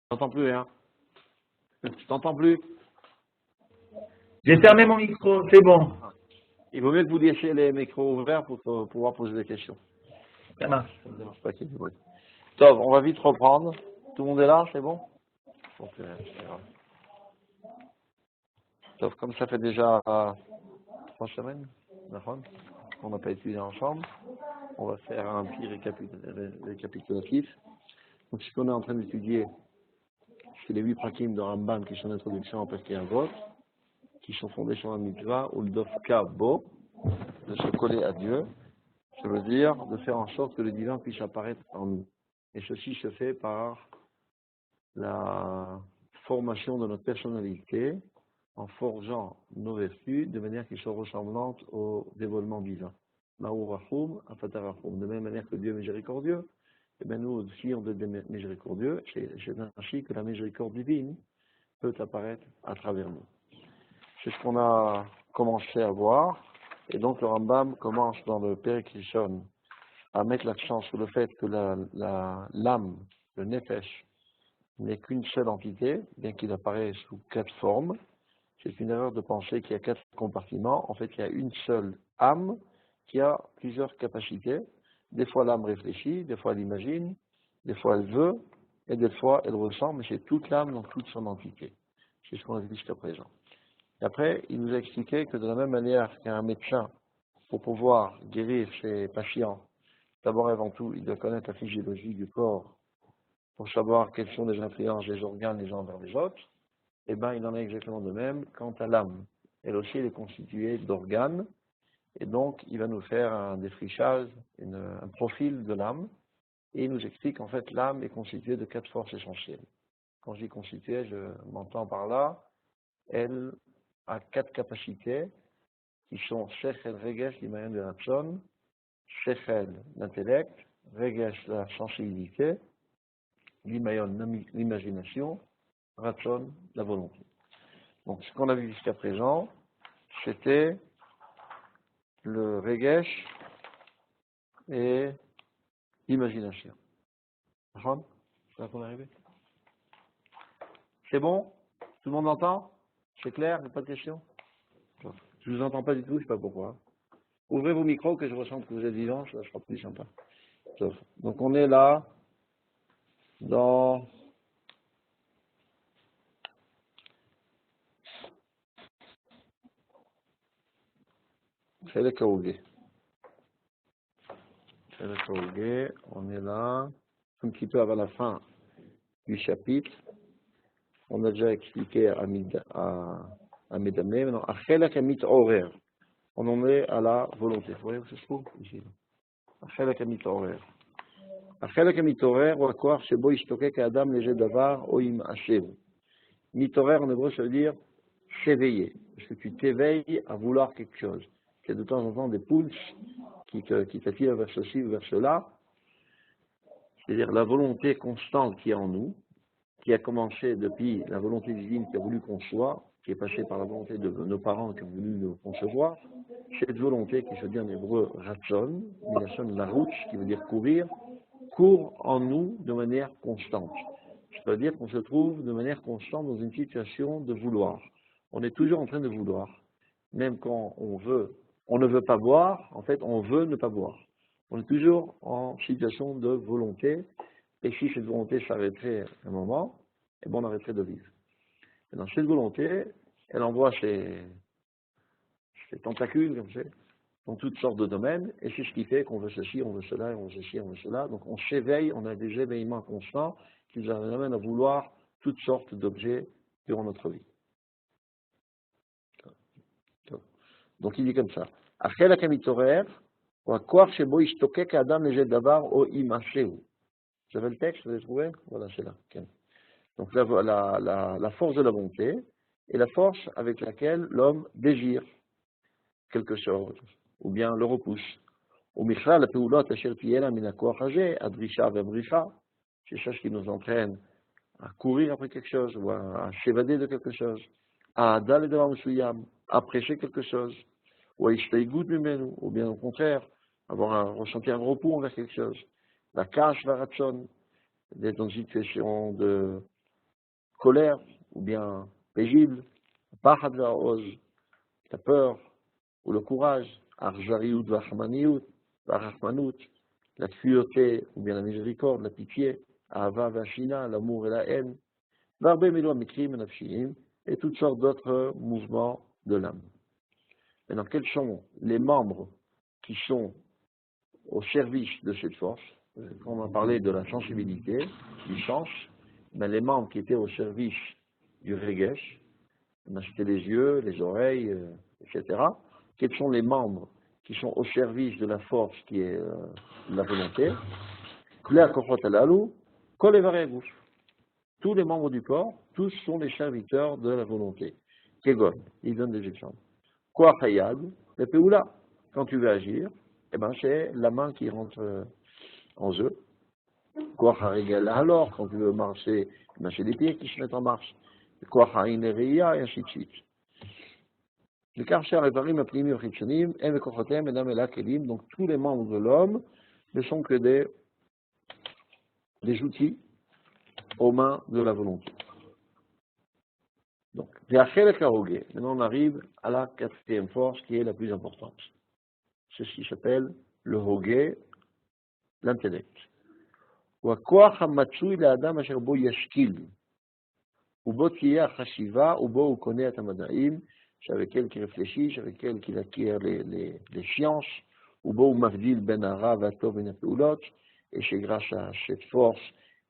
t'entends plus, hein? Je t'entends plus. J'ai fermé mon micro, c'est bon. Il vaut mieux que vous laissiez les micros ouverts pour pouvoir poser des questions. Ça marche. Ça ne me dérange pas qu'il y ait du bruit. Top, on va vite reprendre. Tout le monde est là, c'est bon? Donc, c'est grave. Top, comme ça fait déjà 3 semaines, on n'a pas étudié ensemble, on va faire un petit récapitulatif. Donc, ce qu'on est en train d'étudier, c'est les 8 prakim de Rambam qui sont l'introduction en Pirkei Avot, qui sont fondés sur la mitzvah ou le dofka bo, de se coller à Dieu, ça veut dire de faire en sorte que le divin puisse apparaître en nous. Et ceci se fait par la formation de notre personnalité en forgeant nos vertus de manière qu'ils soient ressemblantes au dévoilement divin. Ma'urachum, afatarachum. De même manière que Dieu est miséricordieux, et bien nous aussi on doit être miséricordieux. C'est ainsi que la miséricorde divine peut apparaître à travers nous. C'est ce qu'on a commencé à voir. Et donc le Rambam commence dans le Perek Rishon à mettre l'accent sur le fait que l'âme, le nefesh, n'est qu'une seule entité, bien qu'il apparaisse sous 4 formes. C'est une erreur de penser qu'il y a 4 compartiments. En fait, il y a une seule âme qui a plusieurs capacités. Des fois, l'âme réfléchit, des fois, elle imagine, des fois, elle veut, et des fois, elle ressent, mais c'est toute l'âme dans toute son entité. C'est ce qu'on a vu jusqu'à présent. Et après, il nous a expliqué que de la même manière qu'un médecin, pour pouvoir guérir ses patients, d'abord et avant tout, il doit connaître la physiologie du corps pour savoir quelles sont les influences des organes les uns vers les autres. Eh bien, il en est exactement de même quant à l'âme. Elle aussi, elle est constituée d'organes, et donc, il va nous faire un défrichage, un profil de l'âme, et il nous explique qu'en fait, l'âme est constituée de 4 forces essentielles. Quand je dis constituée, je m'entends par là, elle a 4 capacités, qui sont Sechel, Regesh, l'Imayan de Ratson, Sechel, l'intellect, Regesh, la sensibilité, l'Imayan, l'imagination, Ratson, la volonté. Donc, ce qu'on a vu jusqu'à présent, c'était le Regesh et l'imagination. D'accord? C'est là qu'on est arrivé? C'est bon? Tout le monde entend? C'est clair? Il n'y a pas de questions? Je ne vous entends pas du tout, je ne sais pas pourquoi. Ouvrez vos micros que je ressente que vous êtes vivants, ça sera plus sympa. Donc on est là, dans Chelek Haogé. On est là, un petit peu avant la fin du chapitre. On a déjà expliqué à Medamé. Maintenant, à Chelek Hamit Horer. On en est à la volonté. Vous voyez où ça se trouve? Ici. À Chelek Hamit Horer. החלק המתעורר הוא הכוח שבו ישתוקק האדם לזה דבר או ימעשהו. מתעורר en hébreu ça veut dire s'éveiller, parce que tu t'éveilles à vouloir quelque chose. Il y a de temps en temps des pulses qui t'attirent vers ceci ou vers cela. C'est-à-dire la volonté constante qui est en nous, qui a commencé depuis la volonté divine qui a voulu qu'on soit, qui est passée par la volonté de nos parents qui ont voulu nous concevoir. Cette volonté qui se dit en hébreu ratson, minashon larouch, qui veut dire courir, court en nous de manière constante. C'est-à-dire qu'on se trouve de manière constante dans une situation de vouloir. On est toujours en train de vouloir. Même quand on ne veut pas boire, en fait, on veut ne pas boire. On est toujours en situation de volonté, et si cette volonté s'arrêterait un moment, eh bien on arrêterait de vivre. Et dans cette volonté, elle envoie ses tentacules, comme c'est, dans toutes sortes de domaines, et c'est ce qui fait qu'on veut ceci, on veut cela, on veut ceci, on veut cela. Donc on s'éveille, on a des éveillements constants qui nous amènent à vouloir toutes sortes d'objets durant notre vie. Donc il dit comme ça. Achelak hamitorer, ou akoach shebo ishtokek adam lejet davar o imasheu. Vous avez le texte, vous avez trouvé? Voilà, c'est là. Okay. Donc la force de la volonté est la force avec laquelle l'homme désire quelque chose, ou bien le repousse. Ou michal, la peulot asher tiyena min hakoach hazeh, adrisha ve'brisha. C'est ça ce qui nous entraîne à courir après quelque chose, ou à s'évader de quelque chose, à d'aller devant Moussuyam, à prêcher quelque chose, ou à ishtaigout mimenu, ou bien au contraire, ressentir un repos envers quelque chose. La cache, la ratson, d'être dans une situation colère ou bien paisible, pachad va'oz, la peur ou le courage, arjariout va'rachmaniout, la cruauté ou bien la miséricorde, la pitié, ahava va'shina, l'amour et la haine, varbe milo mikrim nafshiyim, et toutes sortes d'autres mouvements de l'âme. Maintenant, quels sont les membres qui sont au service de cette force? Quand on a parlé de la sensibilité, du sens, mais les membres qui étaient au service du regesh, c'était les yeux, les oreilles, etc. Quels sont les membres qui sont au service de la force qui est la volonté? Tous les membres du corps, tous sont les serviteurs de la volonté. Kegon, il donne des exemples. Koach hayad, le peoula. Quand tu veux agir, eh ben c'est la main qui rentre en jeu. Koach haregel, alors, quand tu veux marcher, eh ben c'est les pieds qui se mettent en marche. Koach ha'ineria, et ainsi de suite. Le karcher evarim apnimi ochitchonim, em vekochotem, enam ela kelim. Donc tous les membres de l'homme ne sont que des outils aux mains de la volonté. Donc, maintenant on arrive à la quatrième force qui est la plus importante. C'est ce qui s'appelle le hogé, l'intellect. C'est avec elle qu'il réfléchit, c'est avec elle qu'il acquiert les sciences, et c'est grâce à cette force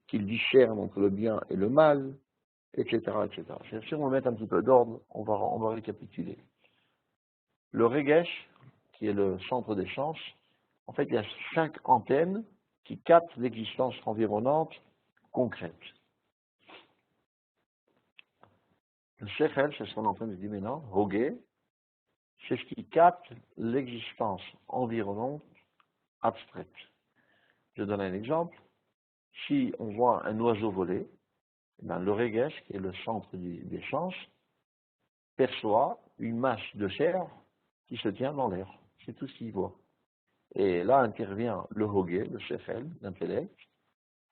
qu'il discerne entre le bien et le mal, etc., etc. Si on va mettre un petit peu d'ordre, on va récapituler. Le regesh, qui est le centre des sens, en fait, il y a 5 antennes qui captent l'existence environnante concrète. Le shechel, c'est ce qu'on est en train de dire maintenant, hogé, c'est ce qui capte l'existence environnante abstraite. Je donne un exemple. Si on voit un oiseau voler, le regesh, qui est le centre des sens, perçoit une masse de chair qui se tient dans l'air. C'est tout ce qu'il voit. Et là intervient le hogé, le shechel, l'intellect.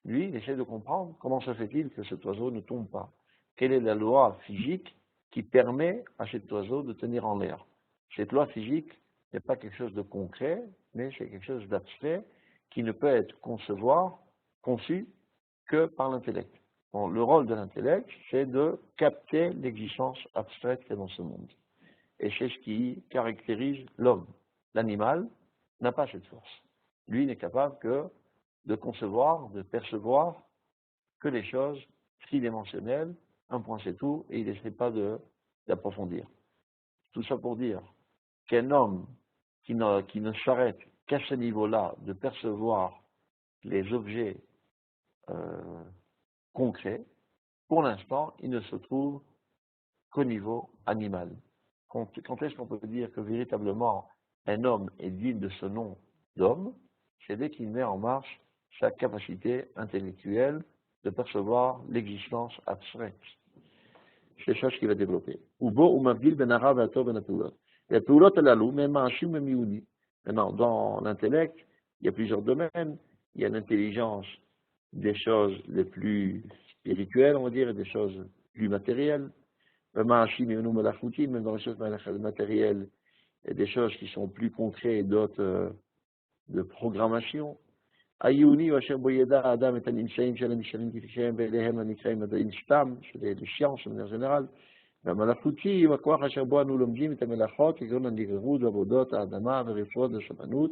Lui, il essaie de comprendre comment se fait-il que cet oiseau ne tombe pas. Quelle est la loi physique qui permet à cet oiseau de tenir en l'air? Cette loi physique n'est pas quelque chose de concret, mais c'est quelque chose d'abstrait qui ne peut être conçu que par l'intellect. Bon, le rôle de l'intellect, c'est de capter l'existence abstraite qu'il y a dans ce monde. Et c'est ce qui caractérise l'homme. L'animal n'a pas cette force. Lui n'est capable que de concevoir, de percevoir que les choses tridimensionnelles, un point c'est tout, et il n'essaie pas d'approfondir. Tout ça pour dire qu'un homme qui ne s'arrête qu'à ce niveau-là de percevoir les objets concrets, pour l'instant, il ne se trouve qu'au niveau animal. Quand est-ce qu'on peut dire que véritablement un homme est digne de ce nom d'homme? C'est dès qu'il met en marche sa capacité intellectuelle de percevoir l'existence abstraite. C'est ça ce qu'il va développer. Maintenant, dans l'intellect, il y a plusieurs domaines. Il y a l'intelligence des choses les plus spirituelles, on va dire, et des choses plus matérielles. Même dans les choses matérielles, il y a des choses qui sont plus concrètes, d'autres de programmation. Ayuni, Adam est un insane, c'est les sciences en général. והמלאכותי הוא הכוח אשר בו אנו לומדים את המלאכות, כגון הנגררות ועבודות האדמה ורפואות ושמנות.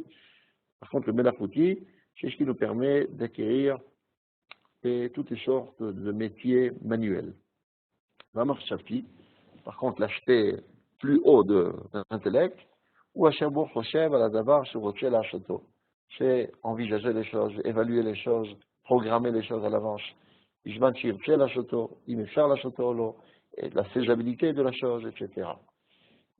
Par contre, le mélachouti, c'est ce qui nous permet d'acquérir toutes les sortes de métiers manuels. Vamarchavti, par contre, l'aspect plus haut de l'intellect, ou asher bo choshev ala davar shurotche la'ashato. C'est envisager les choses, évaluer les choses, programmer les choses à l'avance. Ishman shirche la'ashato, im efshar la'ashato lo, et la faisabilité de la chose, etc.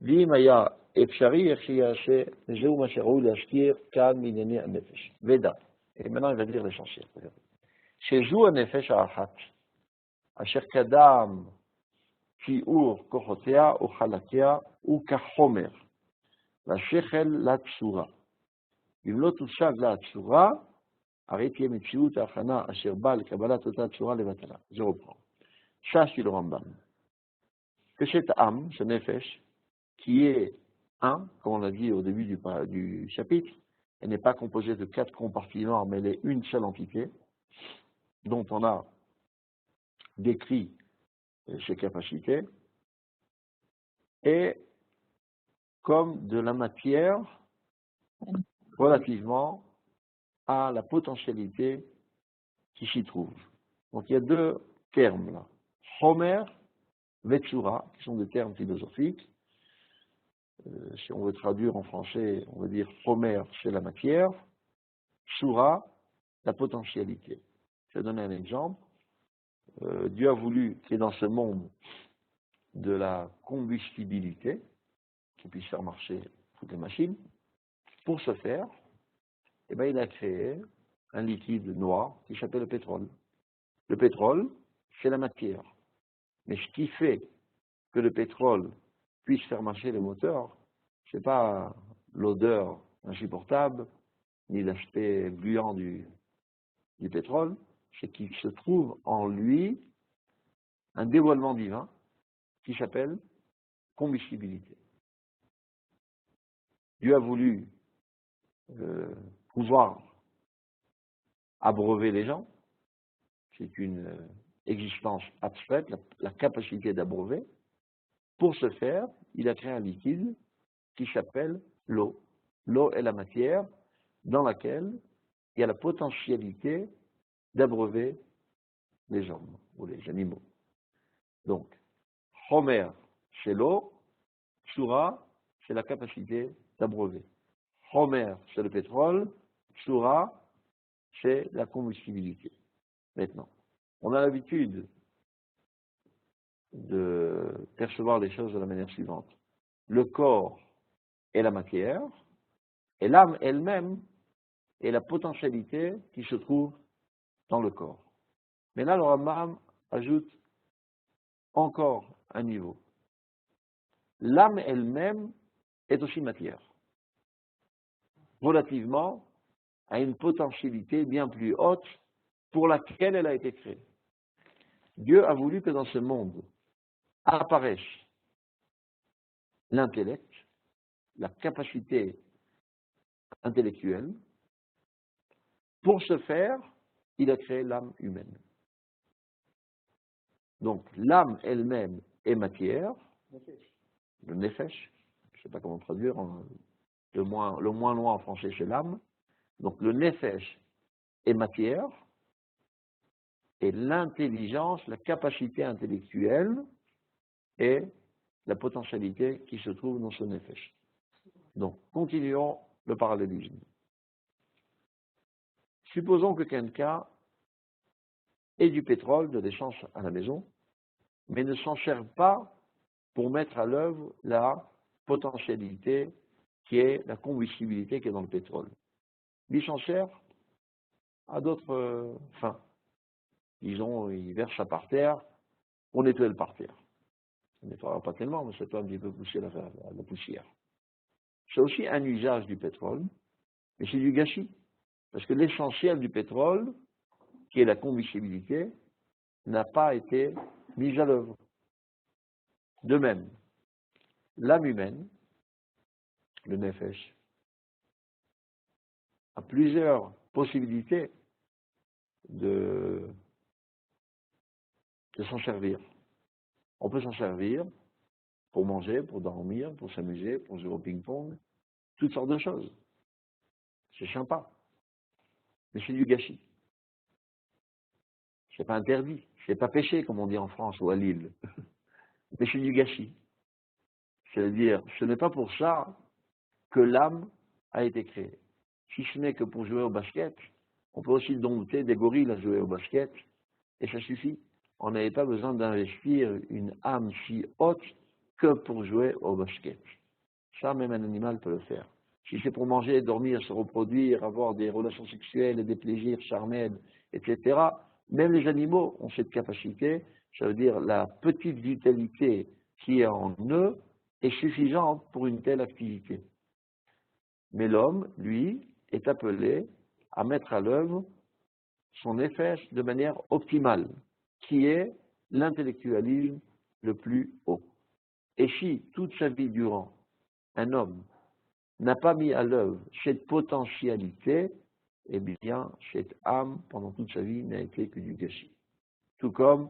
L'imaya efshari echiyashe, zeu masherou l'ashkir kan minene anefesh. Veda. Et maintenant, il va dire l'essentiel. Shezou anefesh ha'achat, asher kadam שיעור כוחותיה וחלקיה הוא כחומר, והשכל לצורה. אם לא תושג לה הצורה, הרי תהיה מציאות ההכנה אשר באה לקבלת אותה צורה לבטלה. זה רופא. Sache, dit le Rambam, que cette âme, ce nefesh, qui est un, comme on l'a dit au début du chapitre, elle n'est pas composée de 4 compartiments, mais elle est une seule entité, dont on a décrit ses capacités, et comme de la matière relativement à la potentialité qui s'y trouve. Donc il y a 2 termes là. Homer, Vetsura, qui sont des termes philosophiques. Si on veut traduire en français, on va dire Homer, c'est la matière, Shura, la potentialité. Je vais donner un exemple. Dieu a voulu qu'il y ait dans ce monde de la combustibilité, qui puisse faire marcher toutes les machines. Pour ce faire, eh bien, il a créé un liquide noir qui s'appelle le pétrole. Le pétrole, c'est la matière. Mais ce qui fait que le pétrole puisse faire marcher les moteurs, ce n'est pas l'odeur insupportable, ni l'aspect gluant du pétrole, c'est qu'il se trouve en lui un dévoilement divin qui s'appelle combustibilité. Dieu a voulu pouvoir abreuver les gens, c'est une existence abstraite, la capacité d'abreuver. Pour ce faire, il a créé un liquide qui s'appelle l'eau. L'eau est la matière dans laquelle il y a la potentialité d'abreuver les hommes ou les animaux. Donc, Homer, c'est l'eau, Shura, c'est la capacité d'abreuver. Homer, c'est le pétrole, Shura, c'est la combustibilité. Maintenant, on a l'habitude de percevoir les choses de la manière suivante. Le corps est la matière, et l'âme elle-même est la potentialité qui se trouve dans le corps. Mais là, le Rambam ajoute encore un niveau. L'âme elle-même est aussi matière, relativement à une potentialité bien plus haute pour laquelle elle a été créée. Dieu a voulu que dans ce monde apparaisse l'intellect, la capacité intellectuelle. Pour ce faire, il a créé l'âme humaine. Donc l'âme elle-même est matière, le nefesh, je ne sais pas comment traduire, le moins loin en français c'est l'âme. Donc le nefesh est matière, et l'intelligence, la capacité intellectuelle est la potentialité qui se trouve dans ce nefesh. Donc continuons le parallélisme. Supposons que quelqu'un ait du pétrole, de l'essence à la maison, mais ne s'en serve pas pour mettre à l'œuvre la potentialité qui est la combustibilité qui est dans le pétrole. Il s'en sert à d'autres fins. Disons, il verse ça par terre pour nettoyer le parterre. On ne nettoiera pas tellement, mais ça peut un petit peu pousser la poussière. C'est aussi un usage du pétrole, mais c'est du gâchis. Parce que l'essentiel du pétrole, qui est la combustibilité, n'a pas été mis à l'œuvre. De même, l'âme humaine, le nefesh, a plusieurs possibilités de s'en servir. On peut s'en servir pour manger, pour dormir, pour s'amuser, pour jouer au ping-pong, toutes sortes de choses. C'est sympa, mais c'est du gâchis. C'est pas interdit, c'est pas péché, comme on dit en France ou à Lille, mais c'est du gâchis. C'est-à-dire, ce n'est pas pour ça que l'âme a été créée. Si ce n'est que pour jouer au basket, on peut aussi dompter des gorilles à jouer au basket, et ça suffit. On n'avait pas besoin d'investir une âme si haute que pour jouer au basket. Ça, même un animal peut le faire. Si c'est pour manger, dormir, se reproduire, avoir des relations sexuelles et des plaisirs charnels, etc., même les animaux ont cette capacité. Ça veut dire la petite vitalité qui est en eux est suffisante pour une telle activité. Mais l'homme, lui, est appelé à mettre à l'œuvre son effet de manière optimale, qui est l'intellectualisme le plus haut. Et si, toute sa vie durant, un homme n'a pas mis à l'œuvre cette potentialité, eh bien, cette âme, pendant toute sa vie, n'a été que du gâchis. Tout comme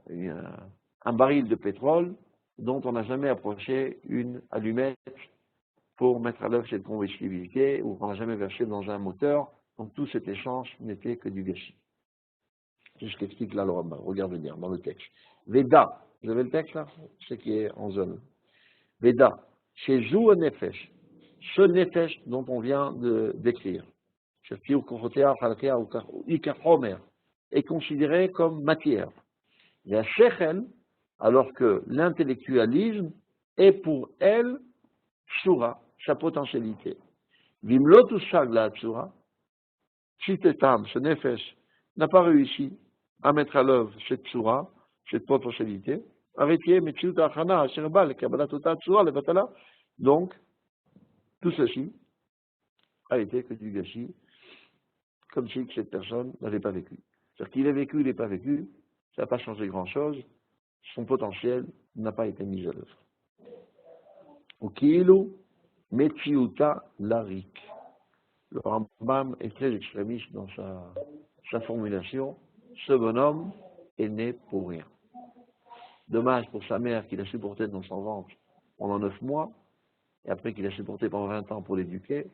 un baril de pétrole dont on n'a jamais approché une allumette pour mettre à l'œuvre cette combustibilité, ou qu'on n'a jamais versé dans un moteur. Donc tout cet échange n'était que du gâchis. C'est ce qu'explique là le Rambam. Regardez bien dans le texte. Veda, vous avez le texte là? C'est qui est en zone. Veda, chez Zou Nefesh, ce Nefesh dont on vient d'écrire, est considéré comme matière. Il y a Shechel, alors que l'intellectualisme est pour elle Tsura, sa potentialité. Vimlotu Shagla Tsura, si cet âme, ce Nefesh, n'a pas réussi à mettre à l'œuvre cette Tsura, cette potentialité, arrêtez, Metsiut Achana, Sherbal, Kabbalat Tota Tsura, le Batala. Donc, tout ceci a été que du gâchis, comme si cette personne n'avait pas vécu. C'est-à-dire qu'il a vécu, il n'est pas vécu, ça n'a pas changé grand-chose, son potentiel n'a pas été mis à l'œuvre. Ukilu Metsiuta Larik. Le Rambam est très extrémiste dans sa formulation. Ce bonhomme est né pour rien. Dommage pour sa mère qu'il a supporté dans son ventre pendant 9 mois, et après qu'il a supporté pendant 20 ans pour l'éduquer,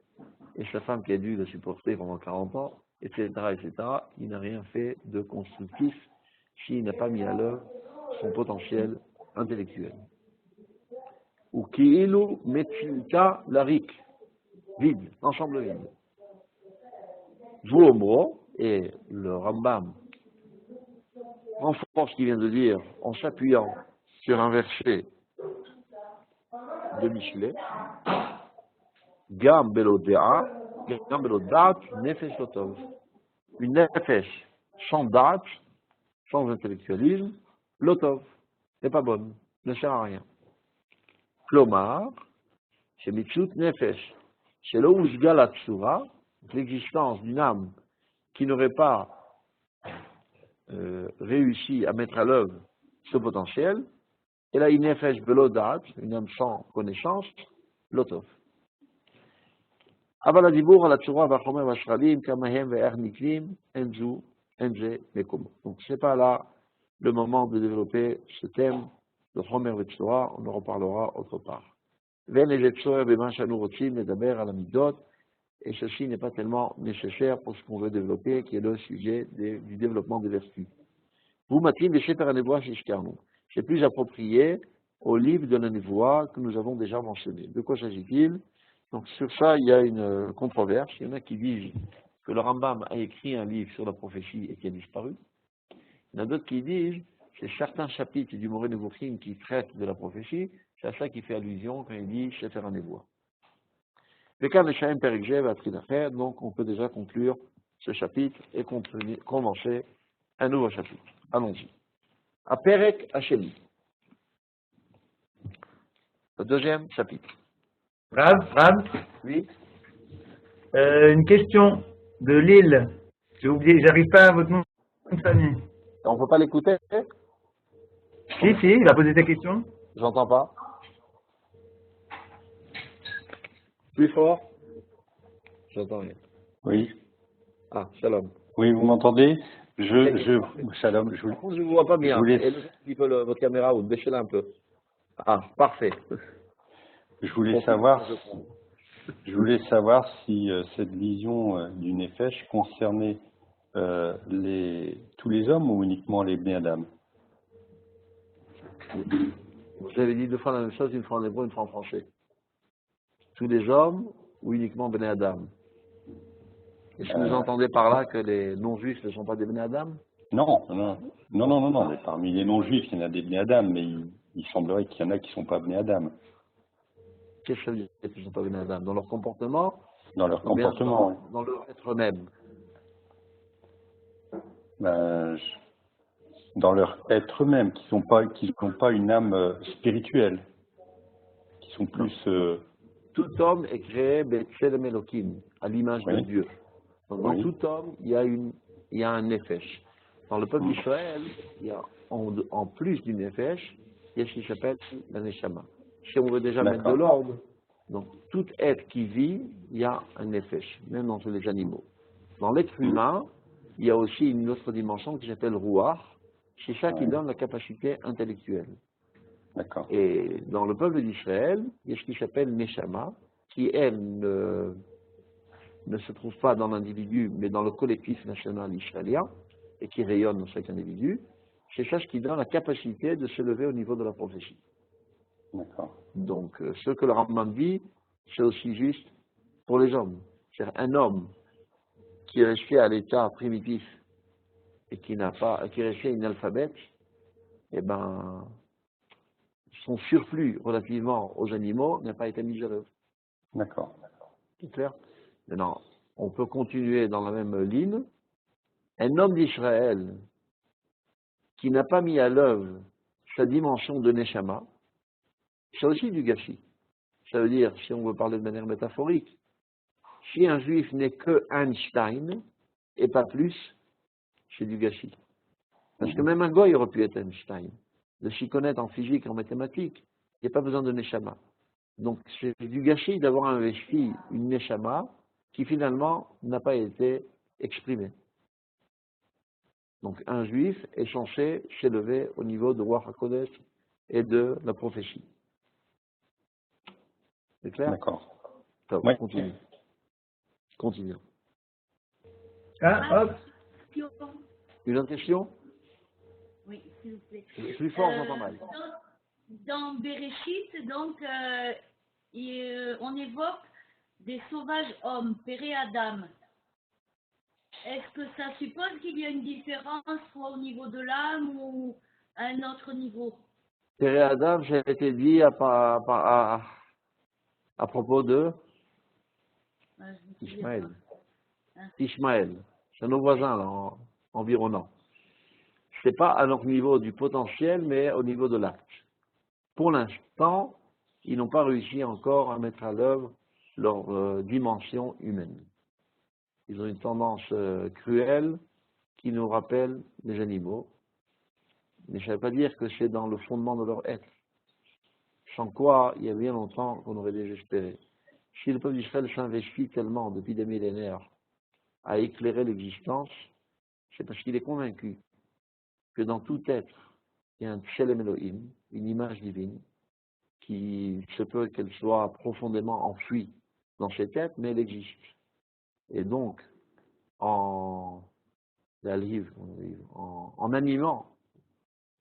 et sa femme qui a dû le supporter pendant 40 ans, etc., etc., il n'a rien fait de constructif s'il n'a pas mis à l'œuvre son potentiel intellectuel. Ou ki'ilu metsiuta larik, vide, ensemble vide. Jouomro, et le Rambam renforce ce qu'il vient de dire en s'appuyant sur un verset de Michelet, Gam belodea, Gam belodat, nefesh lotov. Une nefesh sans date, sans intellectualisme, lotov, n'est pas bonne, ne sert à rien. Klomar, c'est mitzut nefesh, c'est le usgalat tsura, l'existence d'une âme qui n'aurait pas réussi à mettre à l'œuvre ce potentiel, et là, une nefesh belodat, une âme sans connaissance, lotov. אבל הדיבור על הצורה והחומר והשרלים, כמה הם ואיך נקנים, אין זה מקומו. Donc, c'est pas là le moment de développer ce thème de חומר וצורה, on en reparlera autre part. ואין איזה צורך במה שאנו רוצים לדבר על המידות, et ceci n'est pas tellement nécessaire pour ce qu'on veut développer, qui est le sujet du développement des vertus. Vous m'attirez des Sefer HaNevoah Shishkarnu. C'est plus approprié au livre de la Nevoah que nous avons déjà mentionné. De quoi s'agit-il? Donc sur ça, il y a une controverse. Il y en a qui disent que le Rambam a écrit un livre sur la prophétie et qui a disparu. Il y en a d'autres qui disent que c'est certains chapitres du Moreh Nevuchim qui traitent de la prophétie. C'est à ça qu'il fait allusion quand il dit Sefer HaNevoah. Donc on peut déjà conclure ce chapitre et commencer un nouveau chapitre. Allons-y. Aperek Hashemi. Le deuxième chapitre. Rav, Oui. Une question de Lille. J'ai oublié, j'arrive pas à votre nom de famille. On ne peut pas l'écouter? Si, il a posé sa question. J'entends pas. Plus fort? J'entends rien. Oui. Ah, shalom. Oui, vous m'entendez? Shalom, Je ne vous vois pas bien. Et un petit peu votre caméra, ou baissez-la un peu. Ah, parfait. Je voulais savoir si cette vision du Nefesh concernait tous les hommes ou uniquement les Bnei Adam. Vous avez dit deux fois la même chose, une fois en hébreu, une fois en français. Tous les hommes ou uniquement Bnei Adam? Est-ce que vous entendez par là que les non-juifs ne sont pas des Bnei Adam? Non. Mais parmi les non-juifs, il y en a des Bnei Adam, mais il semblerait qu'il y en a qui ne sont pas Bnei Adam. Qu'est-ce que ça veut dire qu'ils ne sont pas Bnei Adam? Dans leur comportement? Dans leur comportement, oui. Dans leur être même? Dans leur être même, qui n'ont pas une âme spirituelle, qui sont plus... Tout homme est créé B'Tselem Elokim, à l'image de Dieu. Donc, dans tout homme, il y a un Nefesh. Dans le peuple d'Israël, il y a en plus du nefesh, il y a ce qui s'appelle la neshama. Si on veut déjà mettre de D'accord. l'ordre, donc tout être qui vit, il y a un nefesh, même dans tous les animaux. Dans l'être humain, il y a aussi une autre dimension qui s'appelle ruach, c'est ça qui Ouais. donne la capacité intellectuelle. D'accord. Et dans le peuple d'Israël, il y a ce qui s'appelle neshama, qui elle ne se trouve pas dans l'individu, mais dans le collectif national israélien, et qui rayonne dans chaque individu. C'est ça ce qui donne la capacité de se lever au niveau de la prophétie. D'accord. Donc, ce que le Rambam dit, c'est aussi juste pour les hommes. C'est-à-dire un homme qui est resté à l'état primitif et qui est resté analphabète, eh ben, son surplus relativement aux animaux n'a pas été mis à l'œuvre. D'accord. C'est clair? Maintenant, on peut continuer dans la même ligne. Un homme d'Israël qui n'a pas mis à l'œuvre sa dimension de Neshama, c'est aussi du gâchis. Ça veut dire, si on veut parler de manière métaphorique, si un juif n'est que Einstein et pas plus, c'est du gâchis. Parce que même un goy aurait pu être Einstein. De s'y connaître en physique, en mathématiques, il n'y a pas besoin de Neshama. Donc c'est du gâchis d'avoir investi une Neshama qui finalement n'a pas été exprimée. Donc un juif est censé s'élever au niveau de Ruach HaKodesh et de la prophétie. C'est clair? D'accord. Top, Oui. continue. Continue. Ah, hop. Une autre question? Oui, s'il vous plaît. Plus fort, j'entends mal. Dans Bereshit, donc, on évoque des sauvages hommes, Péré Adam. Est-ce que ça suppose qu'il y a une différence soit au niveau de l'âme ou à un autre niveau? Péré Adam, ça a été dit à propos de Je me souviens Ishmaël. pas. Hein? Ishmaël, c'est nos voisins là, environnants. C'est pas à leur niveau du potentiel, mais au niveau de l'acte. Pour l'instant, ils n'ont pas réussi encore à mettre à l'œuvre leur dimension humaine. Ils ont une tendance cruelle qui nous rappelle les animaux, mais ça ne veut pas dire que c'est dans le fondement de leur être. Sans quoi, il y a bien longtemps qu'on aurait désespéré. Si le peuple d'Israël s'investit tellement depuis des millénaires à éclairer l'existence, c'est parce qu'il est convaincu que dans tout être, il y a un Tselem Elohim, une image divine, qui se peut qu'elle soit profondément enfouie dans cet être, mais elle existe. Et donc, en animant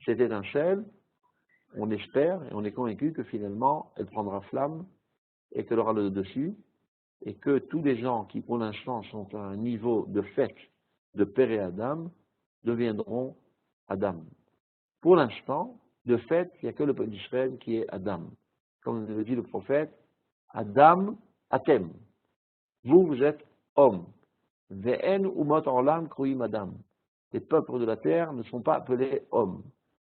cette étincelle, on espère et on est convaincu que finalement, elle prendra flamme et qu'elle aura le dessus, et que tous les gens qui, pour l'instant, sont à un niveau de fait de Père et Adam, deviendront Adam. Pour l'instant, de fait, il n'y a que le peuple d'Israël qui est Adam. Comme le dit le prophète, Adam, Atem. Vous êtes homme. Ve'en umot olam kruim Adam. Les peuples de la terre ne sont pas appelés hommes.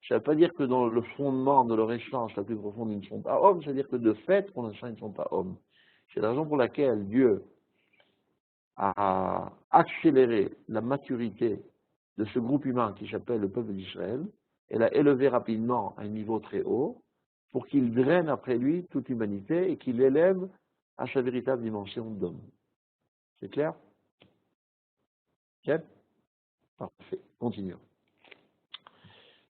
Ça ne veut pas dire que dans le fondement de leur essence la plus profonde, ils ne sont pas hommes, c'est-à-dire que de fait, pour l'instant, ils ne sont pas hommes. C'est la raison pour laquelle Dieu a accéléré la maturité de ce groupe humain qui s'appelle le peuple d'Israël, et l'a élevé rapidement à un niveau très haut, pour qu'il draine après lui toute l'humanité et qu'il l'élève à sa véritable dimension d'homme. C'est clair? Ok? Parfait. Continuons.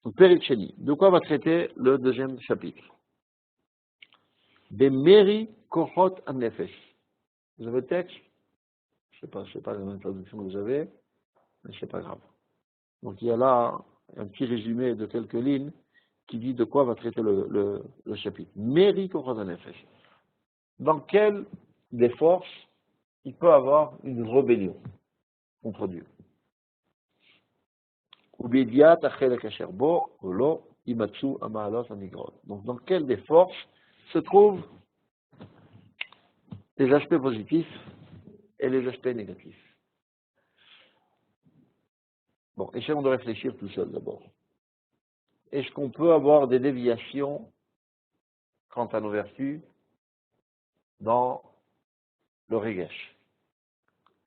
Donc, Périk Sheni. De quoi va traiter le deuxième chapitre? Des Meri Kochot Amnefesh. Vous avez le texte? Je ne sais pas la même traduction que vous avez, mais c'est pas grave. Donc, il y a là un petit résumé de quelques lignes qui dit de quoi va traiter le chapitre. Meri Kochot Amnefesh. Dans quelle des forces il peut avoir une rébellion contre Dieu? Donc, dans quelle des forces se trouvent les aspects positifs et les aspects négatifs? Bon, essayons de réfléchir tout seul d'abord. Est-ce qu'on peut avoir des déviations quant à nos vertus dans le regesh?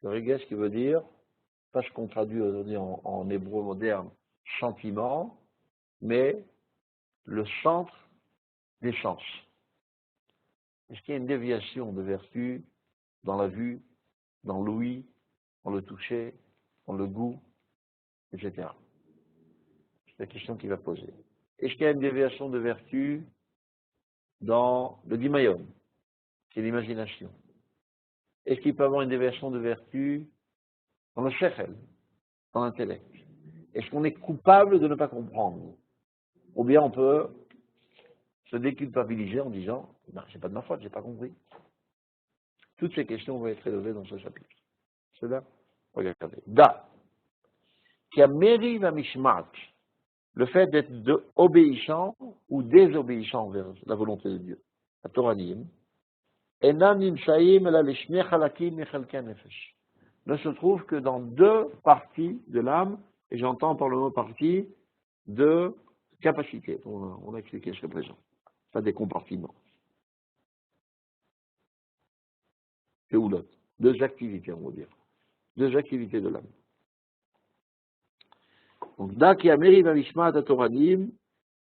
Le regesh qui veut dire, pas ce qu'on traduit aujourd'hui en hébreu moderne, sentiment, mais le centre des sens. Est-ce qu'il y a une déviation de vertu dans la vue, dans l'ouïe, dans le toucher, dans le goût, etc. C'est la question qu'il va poser. Est-ce qu'il y a une déviation de vertu dans le dimayon, qui est l'imagination? Est-ce qu'il peut y avoir une déviation de vertu dans le shechel, dans l'intellect? Est-ce qu'on est coupable de ne pas comprendre? Ou bien on peut se déculpabiliser en disant, ben, c'est pas de ma faute, j'ai pas compris. Toutes ces questions vont être élevées dans ce chapitre. C'est là? Regardez. Da. Qui a mérité la mishmat, le fait d'être obéissant ou désobéissant vers la volonté de Dieu. La Torah dit, Enam nimsaim la leshne chalakim mechalken nefesh. Ne se trouve que dans deux parties de l'âme, et j'entends par le mot partie, deux capacités. On a expliqué jusqu'à présent. Pas des compartiments. C'est ou l'autre. Deux activités, on va dire. Deux activités de l'âme. Donc, da ki ameri v'mishmat hatoranim,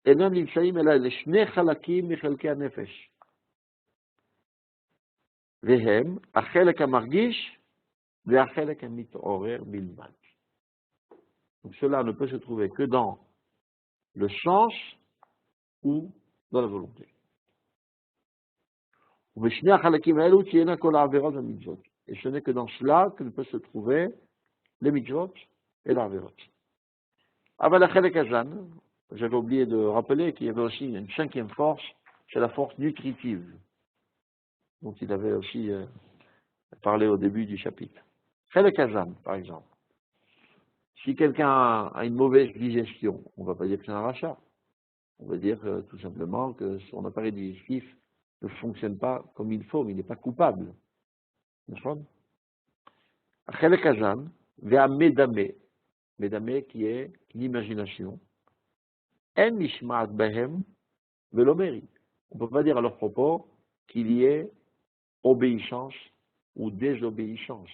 enam nimsaim ela leshne chalakim mechalkei hanefesh. Vehem, achelek hamargish, ve'achelek hamit'orer bilvad. Donc, cela ne peut se trouver que dans le sens ou dans la volonté. Et ce n'est que dans cela que ne peut se trouver les mitzvot et l'Averot. J'avais oublié de rappeler qu'il y avait aussi une cinquième force, c'est la force nutritive, dont il avait aussi parlé au début du chapitre. Chelek Hazan, par exemple. Si quelqu'un a une mauvaise digestion, on ne va pas dire que c'est un rachat. On va dire tout simplement que son appareil digestif ne fonctionne pas comme il faut, mais il n'est pas coupable. Chelek Hazan, vea Medame, Medame qui est l'imagination. En nishmat behem velomeri. On ne peut pas dire à leur propos qu'il y ait obéissance ou désobéissance.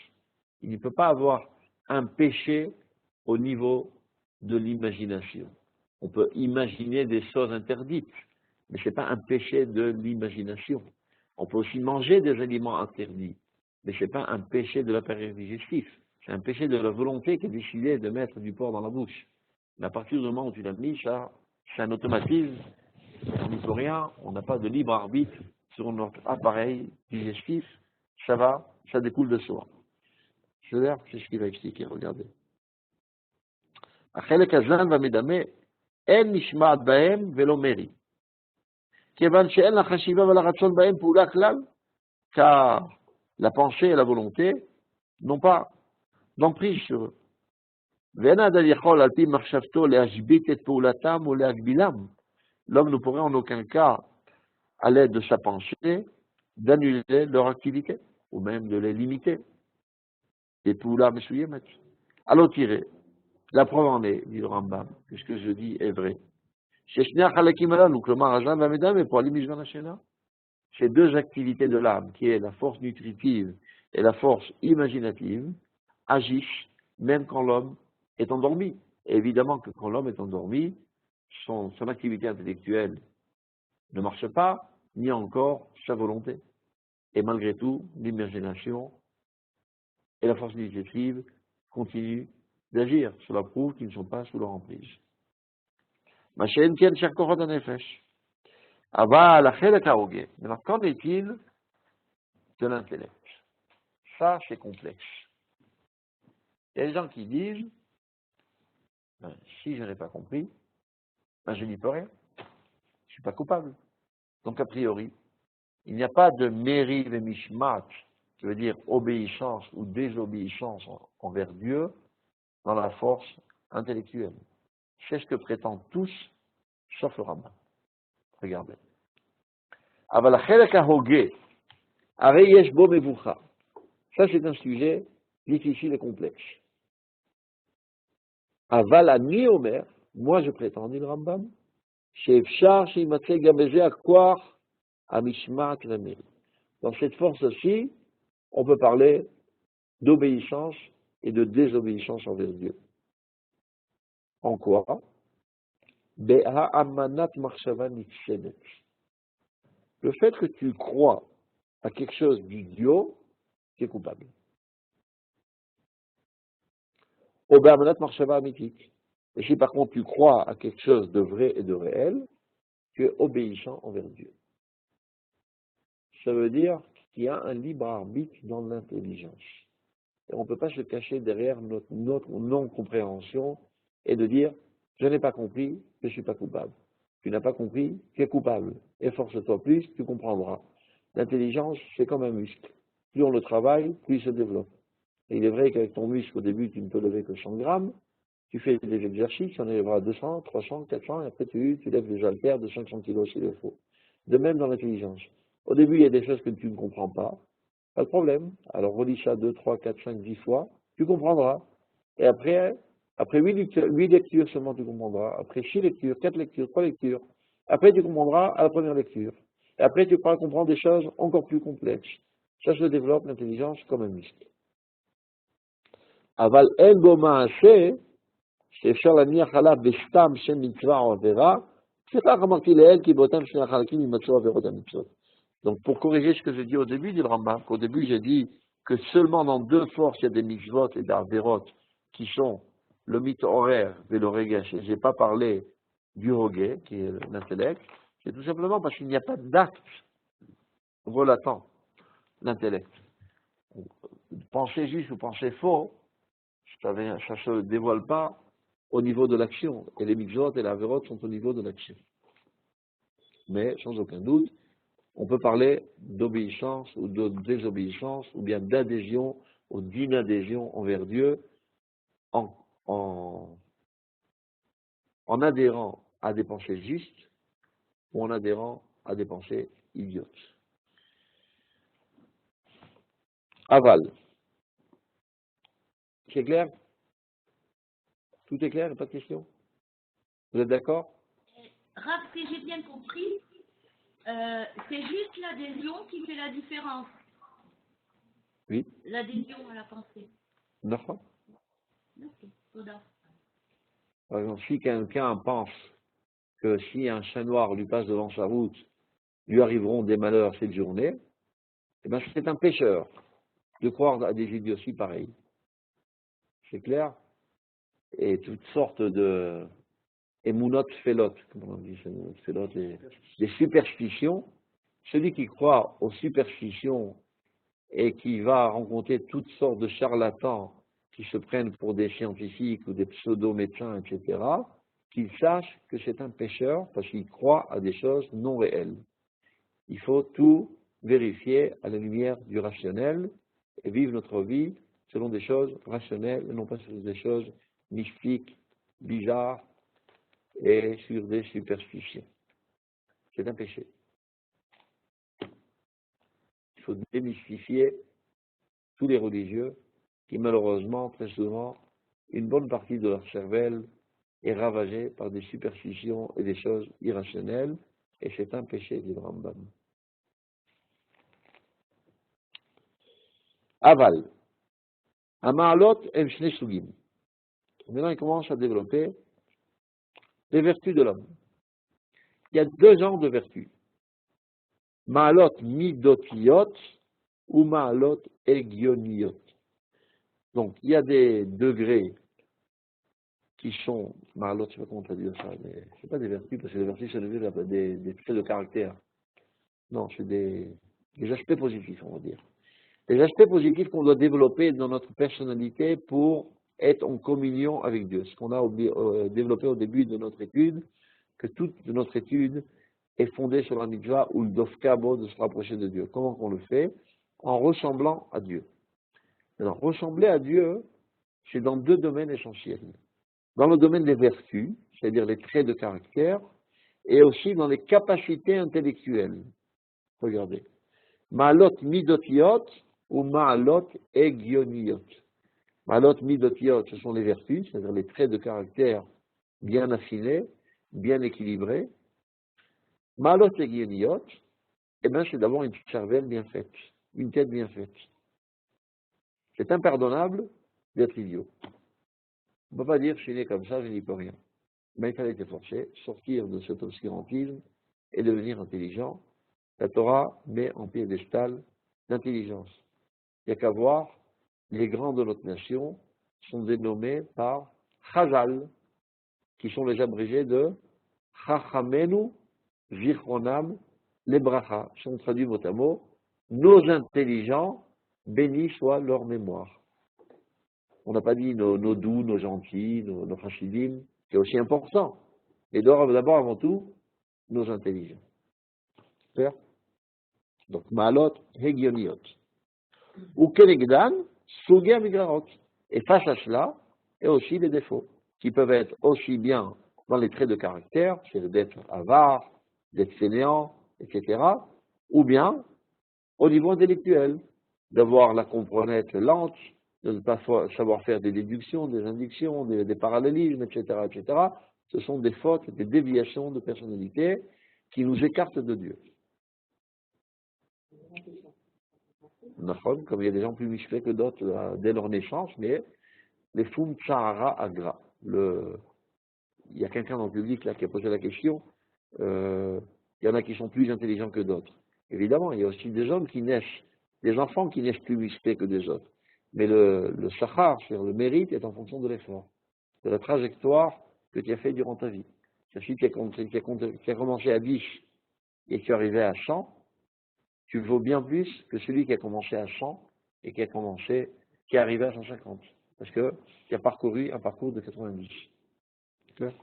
Il ne peut pas avoir un péché au niveau de l'imagination. On peut imaginer des choses interdites, mais ce n'est pas un péché de l'imagination. On peut aussi manger des aliments interdits, mais ce n'est pas un péché de l'appareil digestif. C'est un péché de la volonté qui a décidé de mettre du porc dans la bouche. Mais à partir du moment où tu l'as mis, ça, c'est un automatisme. On n'y peut rien, on n'a pas de libre arbitre sur notre appareil digestif. Ça va, ça découle de soi. C'est ce qu'il va expliquer, regardez. החלק הזן והמדמה אין נשמעת בהם ולא מרי. כיוון שאין לחשיבה ולרצון בהם פעולה כלל, car la pensée et la volonté n'ont pas d'emprise sur eux. ואין האדם יכול על פי מחשבתו להשבית את פעולתם או להגבילם. L'homme ne pourrait en aucun cas, à l'aide de sa pensée, d'annuler leur activité, ou même de les limiter. Et poula mesouyemet. Alors tirez. La preuve en est, dit le Rambam, que ce que je dis est vrai. Ces deux activités de l'âme, qui est la force nutritive et la force imaginative, agissent même quand l'homme est endormi. Et évidemment que quand l'homme est endormi, son activité intellectuelle ne marche pas, ni encore sa volonté. Et malgré tout, l'imagination et la force nutritive continuent d'agir. Cela prouve qu'ils ne sont pas sous leur emprise. Maintenant, qu'en est-il de l'intellect? Ça, c'est complexe. Il y a des gens qui disent, ben, si je n'ai pas compris, ben, je n'y peux rien. Je ne suis pas coupable. Donc, a priori, il n'y a pas de mériv et mishmat, qui veut dire obéissance ou désobéissance envers Dieu, dans la force intellectuelle. C'est ce que prétendent tous, sauf le Rambam. Regardez. Ça, c'est un sujet difficile et complexe. Avalani Omer, moi je prétends, dit le Rambam, dans cette force-ci, on peut parler d'obéissance et de désobéissance envers Dieu. En quoi? Be'ha'amanat marshava nitchedet. Le fait que tu crois à quelque chose d'idiot, tu es coupable. Au be'amanat marshava amitik. Et si par contre tu crois à quelque chose de vrai et de réel, tu es obéissant envers Dieu. Ça veut dire qu'il y a un libre arbitre dans l'intelligence. Et on ne peut pas se cacher derrière notre non-compréhension et de dire « je n'ai pas compris, je ne suis pas coupable ». Tu n'as pas compris, tu es coupable. Efforce-toi plus, tu comprendras. L'intelligence, c'est comme un muscle. Plus on le travaille, plus il se développe. Et il est vrai qu'avec ton muscle, au début, tu ne peux lever que 100 grammes. Tu fais des exercices, tu en arriveras à 200, 300, 400, et après tu lèves des haltères de 500 kilos s'il le faut. De même dans l'intelligence. Au début, il y a des choses que tu ne comprends pas de problème. Alors relis ça 2, 3, 4, 5, 10 fois, tu comprendras. Et après 8 lectures seulement tu comprendras. Après 6 lectures, 4 lectures, 3 lectures. Après tu comprendras à la première lecture. Et après tu pourras comprendre des choses encore plus complexes. Ça se développe l'intelligence comme un muscle. Aval en bo ma'aseh, שאפשר להניח עליו בסתם שם מצווה או עבירה, לפיכך אמרתי לאל כי באותם שני החלקים יימצאו עבירות המצוות. Donc pour corriger ce que j'ai dit au début, dit le Rambam, qu'au début j'ai dit que seulement dans 2 forces il y a des mitzvot et des averot qui sont le mythe horaire et le regesh. Et je n'ai pas parlé du hogé, qui est l'intellect, c'est tout simplement parce qu'il n'y a pas d'acte relatant l'intellect. Penser juste ou penser faux, ça ne se dévoile pas au niveau de l'action. Et les mitzvot et les averot sont au niveau de l'action. Mais sans aucun doute, on peut parler d'obéissance ou de désobéissance, ou bien d'adhésion ou d'inadhésion envers Dieu en adhérant à des pensées justes ou en adhérant à des pensées idiotes. Aval. C'est clair? Tout est clair? Pas de question? Vous êtes d'accord? Rav, si j'ai bien compris, c'est juste l'adhésion qui fait la différence. Oui. L'adhésion à la pensée. D'accord. Ok, Toda. Par exemple, si quelqu'un pense que si un chat noir lui passe devant sa route, lui arriveront des malheurs cette journée, eh bien c'est un pécheur de croire à des idioties pareilles. C'est clair? Et toutes sortes de émounotes félotes, comment on dit, félotes, des superstitions. Celui qui croit aux superstitions et qui va rencontrer toutes sortes de charlatans qui se prennent pour des scientifiques ou des pseudo-médecins, etc., qu'il sache que c'est un pécheur parce qu'il croit à des choses non réelles. Il faut tout vérifier à la lumière du rationnel et vivre notre vie selon des choses rationnelles et non pas sur des choses mystiques, bizarres et sur des superstitions. C'est un péché. Il faut démystifier tous les religieux qui malheureusement, très souvent, une bonne partie de leur cervelle est ravagée par des superstitions et des choses irrationnelles, et c'est un péché, dit le Rambam. Aval. Amaalot en shne sugim. Maintenant, il commence à développer les vertus de l'homme. Il y a 2 genres de vertus. Maalot midotiot ou maalot egioniot. Donc, il y a des degrés qui sont, maalot, je ne sais pas comment on dire ça, mais ce n'est pas des vertus, parce que les vertus, c'est des traits de caractère. Non, c'est des aspects positifs, on va dire. Les aspects positifs qu'on doit développer dans notre personnalité pour être en communion avec Dieu. Ce qu'on a développé au début de notre étude, que toute notre étude est fondée sur la mitzvah ou le dofkabo de se rapprocher de Dieu. Comment on le fait? En ressemblant à Dieu. Alors, ressembler à Dieu, c'est dans 2 domaines essentiels. Dans le domaine des vertus, c'est-à-dire les traits de caractère, et aussi dans les capacités intellectuelles. Regardez. Ma'alot midotiot ou ma'alot egioniot. Ma'alot midotiot, ce sont les vertus, c'est-à-dire les traits de caractère bien affinés, bien équilibrés. Ma'alot egioniot, eh bien, c'est d'avoir une cervelle bien faite, une tête bien faite. C'est impardonnable d'être idiot. On ne peut pas dire je suis né comme ça, je n'y peux rien. mais il fallait s'efforcer, sortir de cet obscurantisme et devenir intelligent. La Torah met en piédestal l'intelligence. Il n'y a qu'à voir, les grands de notre nation sont dénommés par Chazal, qui sont les abrégés de Chachamenu Zichronam Lebracha. Si on traduit mot à mot, nos intelligents, bénis soit leur mémoire. On n'a pas dit nos doux, nos gentils, nos chassidim, c'est aussi important. Et d'abord, avant tout, nos intelligents. Clair? Donc, Maalot, Hegioniot. Ou Kenegdan, Sugia Migrarot. Et face à cela, il y a aussi les défauts, qui peuvent être aussi bien dans les traits de caractère, c'est d'être avare, d'être fainéant, etc., ou bien au niveau intellectuel, d'avoir la comprenette lente, de ne pas savoir faire des déductions, des inductions, des parallélismes, etc., etc. Ce sont des fautes, des déviations de personnalité qui nous écartent de Dieu. Comme il y a des gens plus musclés que d'autres dès leur naissance, mais les Fum Tsahara Agra. Il y a quelqu'un dans le public là qui a posé la question, il y en a qui sont plus intelligents que d'autres. Évidemment, il y a aussi des hommes qui naissent, des enfants qui naissent plus musclés que des autres. Mais le sachar, c'est-à-dire le mérite, est en fonction de l'effort, de la trajectoire que tu as fait durant ta vie. Si tu as commencé à 10 et tu es arrivé à 100, tu vaux bien plus que celui qui a commencé à 100 et qui est arrivé à 150. Parce que tu as parcouru un parcours de 90. Clair?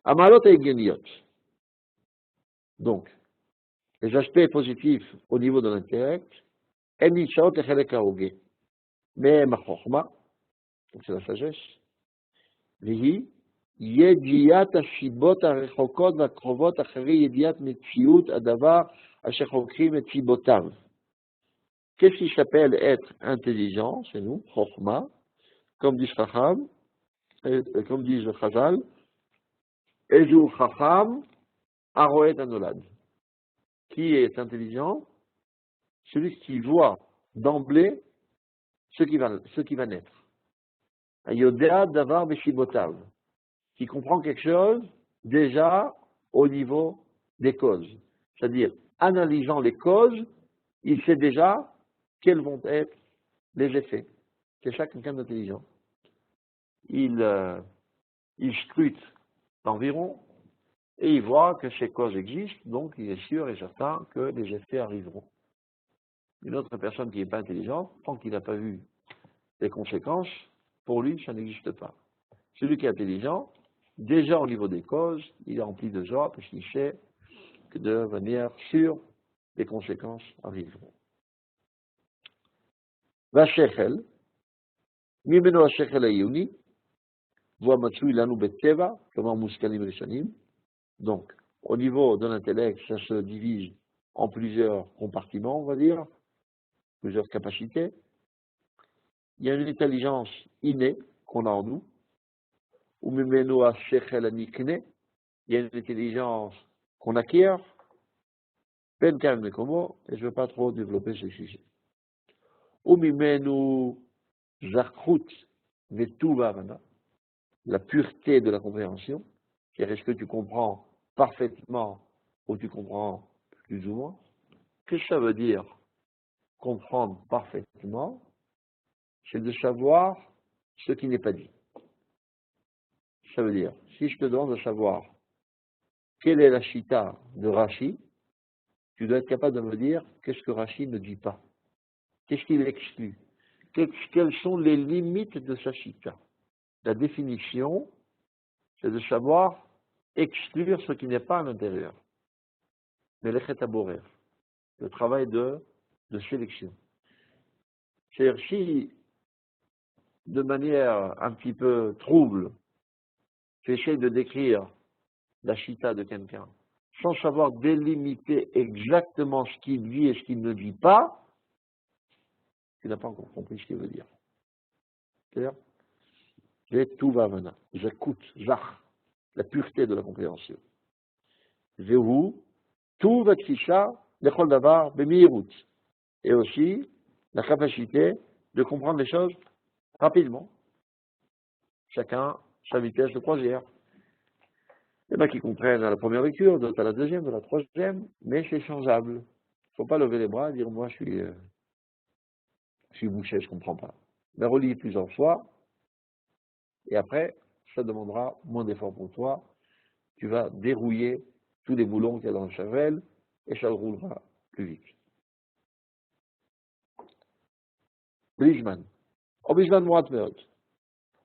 Amalot et Geniot. Donc, les aspects positifs au niveau de l'intellect, mais ma chokma, donc c'est la sagesse, vihi, yediat ashibot arechokot vakrovot achari yediat metziut adavar asher chokrim et sibotav. Qu'est-ce qui s'appelle être intelligent chez nous, chokma, comme dit Chacham, comme dit le Chazal, Ezu Chacham Aroet Anolad. Qui est intelligent? Celui qui voit d'emblée ce qui va naître. Yodea Davar Beshibotav, qui comprend quelque chose déjà au niveau des causes. C'est-à-dire, analysant les causes, il sait déjà quels vont être les effets. C'est ça quelqu'un d'intelligent. Il scrute l'environ et il voit que ces causes existent, donc il est sûr et certain que les effets arriveront. Une autre personne qui n'est pas intelligente, tant qu'il n'a pas vu les conséquences, pour lui, ça n'existe pas. Celui qui est intelligent, déjà au niveau des causes, il est rempli de joie parce qu'il sait que de manière sûre, les conséquences arriveront. Vashechel, Mimeno Hashechel Ayuni, voit Matsui Lanu Betteva, comment Muskalim Rishonim. Donc, au niveau de l'intellect, ça se divise en plusieurs compartiments, on va dire, plusieurs capacités. Il y a une intelligence innée qu'on a en nous, ou Mimeno Hashechel Anikne, il y a une intelligence qu'on acquiert, Penkan Mekomo, et je ne veux pas trop développer ce sujet. Ou Mimeno Zarchut Vetuva Vana, la pureté de la compréhension, c'est-à-dire est-ce que tu comprends parfaitement ou tu comprends plus ou moins? Qu'est-ce que ça veut dire comprendre parfaitement? C'est de savoir ce qui n'est pas dit. Ça veut dire, si je te demande de savoir quelle est la chita de Rashi, tu dois être capable de me dire qu'est-ce que Rashi ne dit pas. Qu'est-ce qu'il exclut? Quelles sont les limites de sa chita? La définition, c'est de savoir exclure ce qui n'est pas à l'intérieur. Mais le travail de sélection. C'est-à-dire, si, de manière un petit peu trouble, tu essaies de décrire la chita de quelqu'un, sans savoir délimiter exactement ce qu'il dit et ce qu'il ne dit pas, tu n'as pas encore compris ce qu'il veut dire. C'est-à-dire, j'ai tout va venir, j'écoute, zach, la pureté de la compréhension. Vehu, tout va tfisha, lechol davar, bemiirut. Et aussi, la capacité de comprendre les choses rapidement. Chacun sa vitesse de croisière. Il y en a qui comprennent à la première lecture, d'autres à la deuxième, à la troisième, mais c'est changeable. Il ne faut pas lever les bras et dire moi je suis bouché, je ne comprends pas. Mais relis plusieurs fois, et après, ça demandera moins d'efforts pour toi. Tu vas dérouiller tous les boulons qu'il y a dans le cervelle, et ça roulera plus vite. Blisman. Oblisman Morat Meot.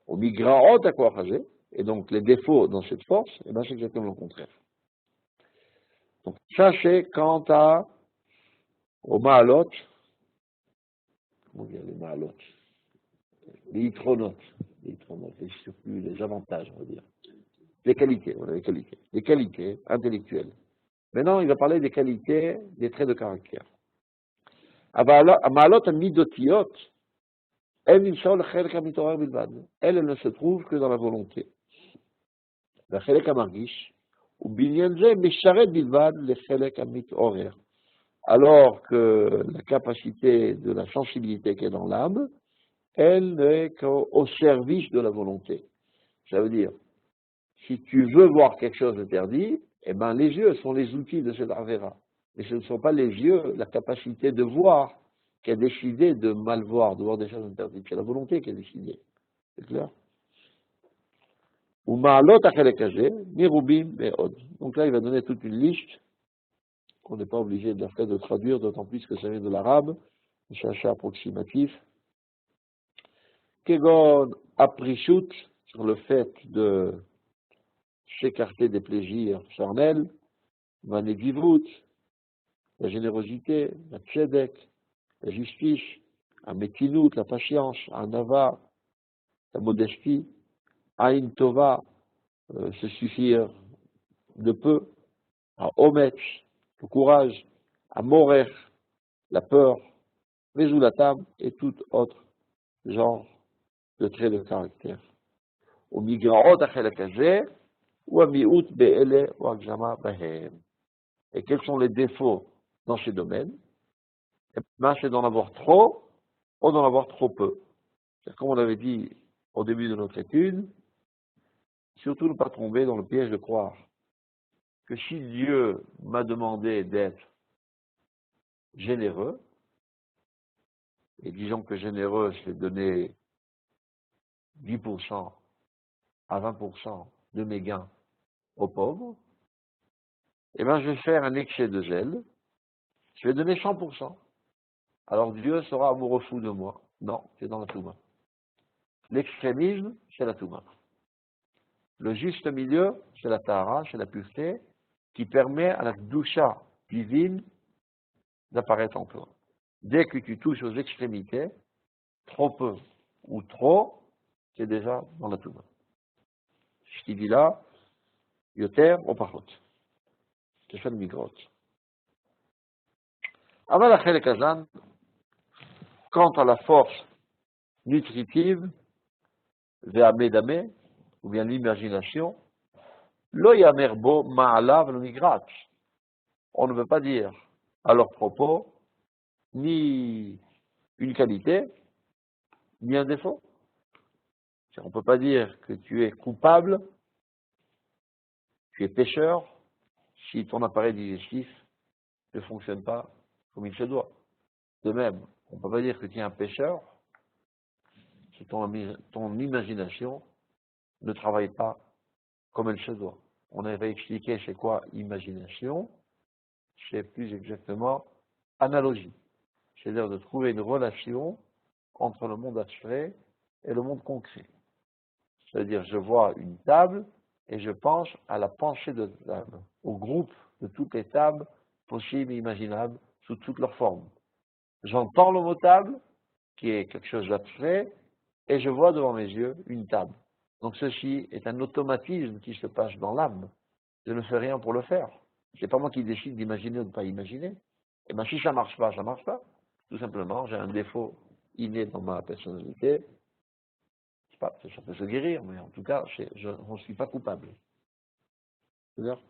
Au migraot à quoi rager, et donc les défauts dans cette force, et bien c'est exactement le contraire. Donc ça c'est quant au ma'alot, comment dire les ma'alot, les itronotes, les surplus, les avantages, on va dire. Les qualités, voilà, les qualités intellectuelles. Maintenant, il va parler des qualités, des traits de caractère. Ma'alot midotiot, elle ne se trouve que dans la volonté. Alors que la capacité de la sensibilité qui est dans l'âme, elle n'est qu'au service de la volonté. Ça veut dire, si tu veux voir quelque chose d'interdit, eh ben les yeux sont les outils de cet avera. Mais ce ne sont pas les yeux, la capacité de voir, qui a décidé de mal voir, de voir des choses interdites. C'est la volonté qui a décidé. C'est clair? Donc là, il va donner toute une liste qu'on n'est pas obligé de traduire, d'autant plus que ça vient de l'arabe, c'est assez approximatif. Kegon aprishut, sur le fait de s'écarter des plaisirs charnels, manegivut, la générosité, la tzedek, la justice, la metinut, la patience, la nava, la modestie, aïn tova, se suffire de peu, à ometz, le courage, à morer, la peur, mesulatam et tout autre genre de traits de caractère. Au migraot achelakazé, ou à mi'ut be'ele, ou agzama bahem. Et quels sont les défauts dans ces domaines? Eh bien, c'est d'en avoir trop ou d'en avoir trop peu. Comme on l'avait dit au début de notre étude, surtout ne pas tomber dans le piège de croire que si Dieu m'a demandé d'être généreux, et disons que généreux, c'est donner 10% à 20% de mes gains aux pauvres, eh bien, je vais faire un excès de zèle, je vais donner 100%. Alors Dieu sera amoureux fou de moi. Non, c'est dans la Touma. L'extrémisme, c'est la Touma. Le juste milieu, c'est la Tahara, c'est la pureté, qui permet à la Doucha divine d'apparaître en toi. Dès que tu touches aux extrémités, trop peu ou trop, c'est déjà dans la Touma. Ce qu'il dit là, Yoter ou Pachot. C'est ça le migrot. Aval Achel Kazan, quant à la force nutritive, Ve'amedame, ou bien l'imagination, Lo yamer bo ma'alav le migrat. On ne veut pas dire à leur propos ni une qualité, ni un défaut. On ne peut pas dire que tu es coupable, tu es pécheur, si ton appareil digestif ne fonctionne pas comme il se doit. De même, on ne peut pas dire que tu es un pécheur si ton imagination ne travaille pas comme elle se doit. On avait expliqué c'est quoi imagination, c'est plus exactement analogie. C'est-à-dire de trouver une relation entre le monde abstrait et le monde concret. C'est-à-dire je vois une table et je pense à la pensée de la table, au groupe de toutes les tables possibles et imaginables sous toutes leurs formes. J'entends le mot table, qui est quelque chose d'abstrait, et je vois devant mes yeux une table. Donc ceci est un automatisme qui se passe dans l'âme. Je ne fais rien pour le faire. C'est pas moi qui décide d'imaginer ou de ne pas imaginer. Et bien si ça marche pas, ça marche pas. Tout simplement, j'ai un défaut inné dans ma personnalité. Je sais pas, ça peut se guérir, mais en tout cas, je ne suis pas coupable. C'est-à-dire,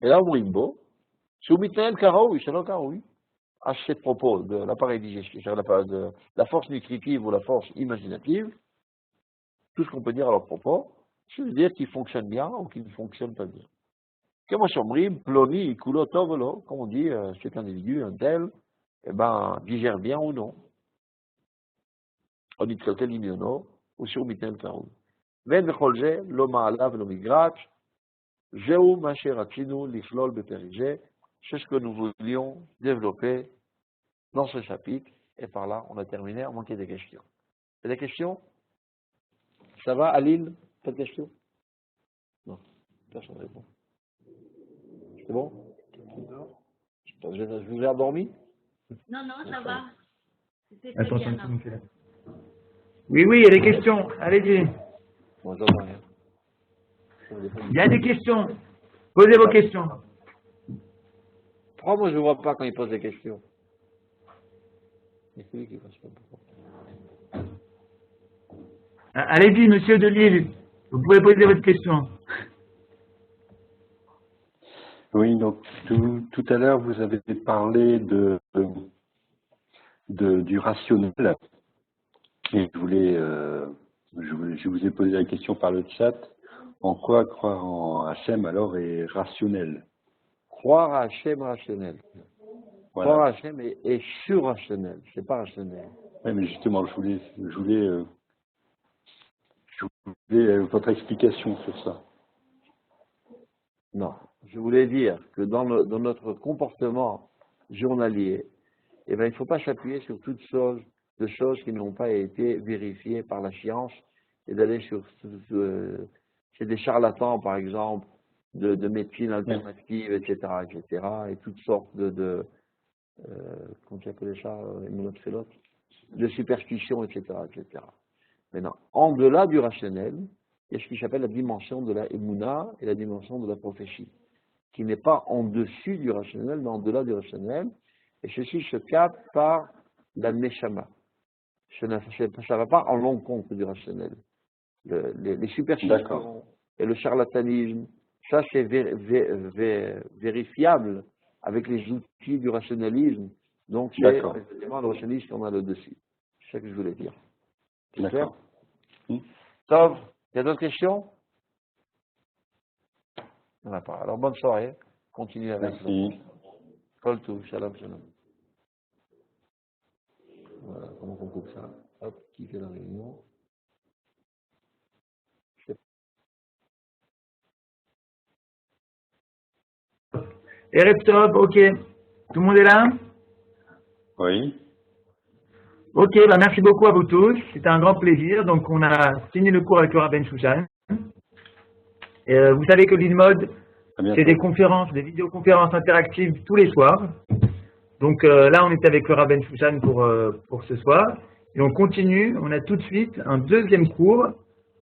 et là, au Mrimbo, Soumitel Karaoui, c'est le Karaoui, à ces propos de l'appareil digestif, de la force nutritive ou la force imaginative, tout ce qu'on peut dire à leur propos, c'est de dire qu'ils fonctionnent bien ou qu'ils ne fonctionnent pas bien. Comme ploni, ikulo, tovolo, comme on dit, cet individu, un tel, eh ben, digère bien ou non. On dit que tel imiono, ou sur mitel kaoul. Ven vecholje, loma alav lo migrat, jeu macher ratinu, liflol beperige, c'est ce que nous voulions développer dans ce chapitre, et par là, on a terminé, on manquait des questions. C'est des questions? Ça va, Aline? Pas de questions? Non, personne ne répond. C'est bon? Je vous ai endormi? Non, non, ça va. C'était très Attention, bien. tout là. Oui, oui, il y a des questions. Allez-y. Bon, j'entends rien. Il y a des questions. Posez vos questions. Pourquoi moi je ne vois pas quand il pose des questions? C'est celui qui passe pas. Allez-y, monsieur de Lille. Vous pouvez poser votre question. Oui, donc tout à l'heure, vous avez parlé du rationnel. Et je vous ai posé la question par le chat. En quoi croire en Hachem alors est rationnel? Croire à Hachem rationnel. Voilà. Croire à Hachem est surrationnel, c'est pas rationnel. Oui, mais justement, je voulais votre explication sur ça. Non, je voulais dire que dans notre comportement journalier, eh ben, il ne faut pas s'appuyer sur toutes sortes de choses qui n'ont pas été vérifiées par la science et d'aller chez des charlatans, par exemple, de médecine alternative, etc., et toutes sortes comment tu appelles ça, immunophélotes, de superstitions, etc., etc. Maintenant, en delà du rationnel, il y a ce qui s'appelle la dimension de la émouna et la dimension de la prophétie, qui n'est pas en dessus du rationnel, mais en delà du rationnel, et ceci se capte par la neshama. Ça ne va pas en l'encontre du rationnel. Les superstitions et le charlatanisme, ça c'est vérifiable avec les outils du rationalisme. Donc c'est effectivement le rationalisme qu'on a le dessus. C'est ça que je voulais dire. C'est clair? Tov, il y a d'autres questions? Il n'y en a pas. Alors bonne soirée. Continuez avec Merci. Kol Tov, shalom, shalom. Voilà, comment on coupe ça? Hop, qui fait la réunion? Erev Tov, ok. Tout le monde est là? Oui. Ok, bah merci beaucoup à vous tous. C'était un grand plaisir. Donc, on a fini le cours avec le Rabben Shushan. Vous savez que l'InMode, c'est des conférences, des vidéoconférences interactives tous les soirs. Donc là, on est avec le Rabben Shushan pour ce soir. Et on continue. On a tout de suite un deuxième cours.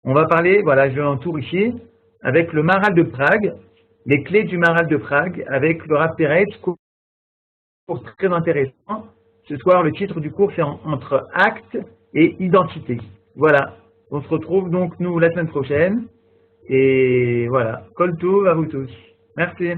On va parler, voilà, je vais en tour ici, avec le Maharal de Prague, les clés du Maharal de Prague, avec le Rav Peretz, cours très intéressant. Ce soir, le titre du cours, c'est entre acte et identité. Voilà. On se retrouve donc, nous, la semaine prochaine. Et voilà. Kol Tov à vous tous. Merci.